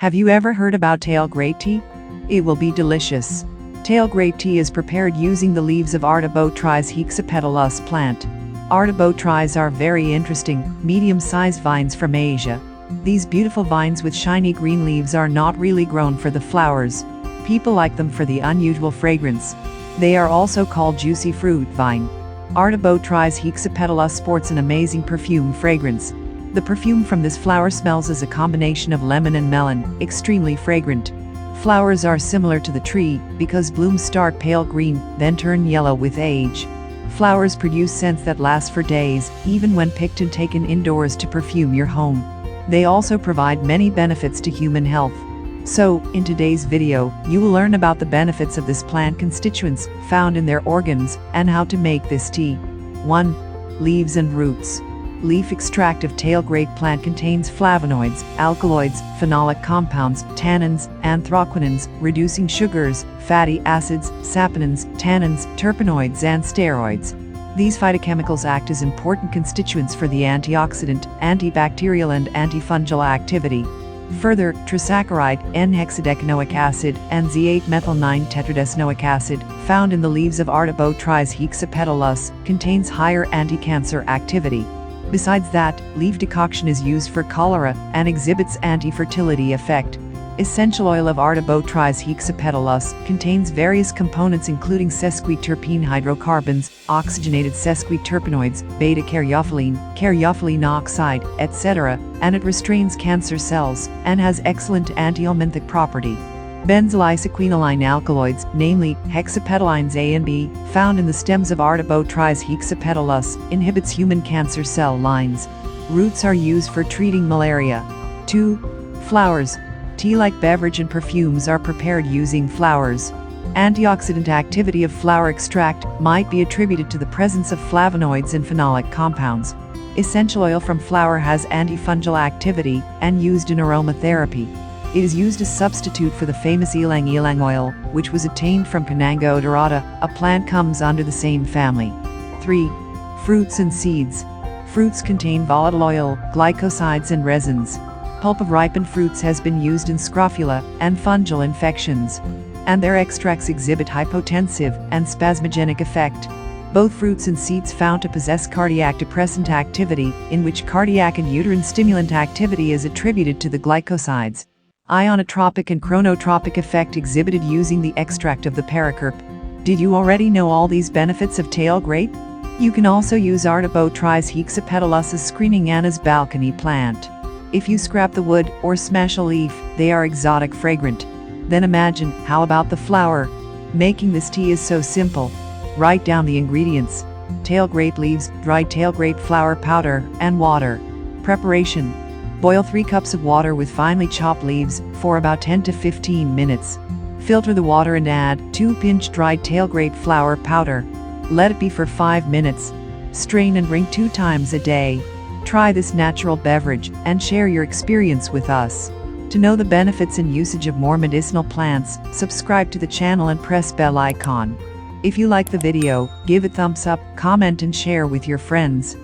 Have you ever heard about tail grape tea? It will be delicious. Tail grape tea is prepared using the leaves of Artabotrys hexapetalus plant. Artabotrys are very interesting, medium-sized vines from Asia. These beautiful vines with shiny green leaves are not really grown for the flowers. People like them for the unusual fragrance. They are also called juicy fruit vine. Artabotrys hexapetalus sports an amazing perfume fragrance. The perfume from this flower smells as a combination of lemon and melon, extremely fragrant. Flowers are similar to the tree because blooms start pale green, then turn yellow with age. Flowers produce scents that last for days, even when picked and taken indoors to perfume your home. They also provide many benefits to human health. So, in today's video, you will learn about the benefits of this plant constituents found in their organs and how to make this tea. 1. Leaves and roots. Leaf extract of tail grape plant contains flavonoids, alkaloids, phenolic compounds, tannins, anthroquinones, reducing sugars, fatty acids, saponins, tannins, terpenoids and steroids. These phytochemicals act as important constituents for the antioxidant, antibacterial and antifungal activity. Further, trisaccharide, n-Hexadecanoic acid, and Z8-methyl-9-tetradecanoic acid, found in the leaves of Artabotrys hexapetalus, contains higher anticancer activity. Besides that, leaf decoction is used for cholera and exhibits antifertility effect. Essential oil of Artabotrys hexapetalus contains various components including sesquiterpene hydrocarbons, oxygenated sesquiterpenoids, beta-caryophyllene, caryophyllene oxide, etc., and it restrains cancer cells and has excellent antioxidant property. Benzylisoquinoline alkaloids, namely hexapetalines A and B, found in the stems of Artabotrys hexapetalus, inhibits human cancer cell lines. Roots are used for treating malaria. 2. Flowers. Tea-like beverage and perfumes are prepared using flowers. Antioxidant activity of flower extract might be attributed to the presence of flavonoids and phenolic compounds. Essential oil from flower has antifungal activity and used in aromatherapy. It is used as substitute for the famous ylang-ylang oil, which was obtained from Cananga odorata, a plant comes under the same family. 3. Fruits and seeds. Fruits contain volatile oil, glycosides and resins. Pulp of ripened fruits has been used in scrofula and fungal infections, and their extracts exhibit hypotensive and spasmogenic effect. Both fruits and seeds found to possess cardiac depressant activity, in which cardiac and uterine stimulant activity is attributed to the glycosides. Ionotropic and chronotropic effect exhibited using the extract of the pericarp. Did you already know all these benefits of tail grape? You can also use Artabotrys hexapetalus as screening and as balcony plant. If you scrap the wood or smash a leaf, they are exotic fragrant. Then imagine, how about the flower? Making this tea is so simple. Write down the ingredients: tail grape leaves, dried tail grape flower powder, and water. Preparation: boil 3 cups of water with finely chopped leaves for about 10 to 15 minutes. Filter the water and add 2 pinch dried tail grape flower powder. Let it be for 5 minutes. Strain and drink 2 times a day. Try this natural beverage and share your experience with us. To know the benefits and usage of more medicinal plants, subscribe to the channel and press bell icon. If you like the video, give it thumbs up, comment and share with your friends.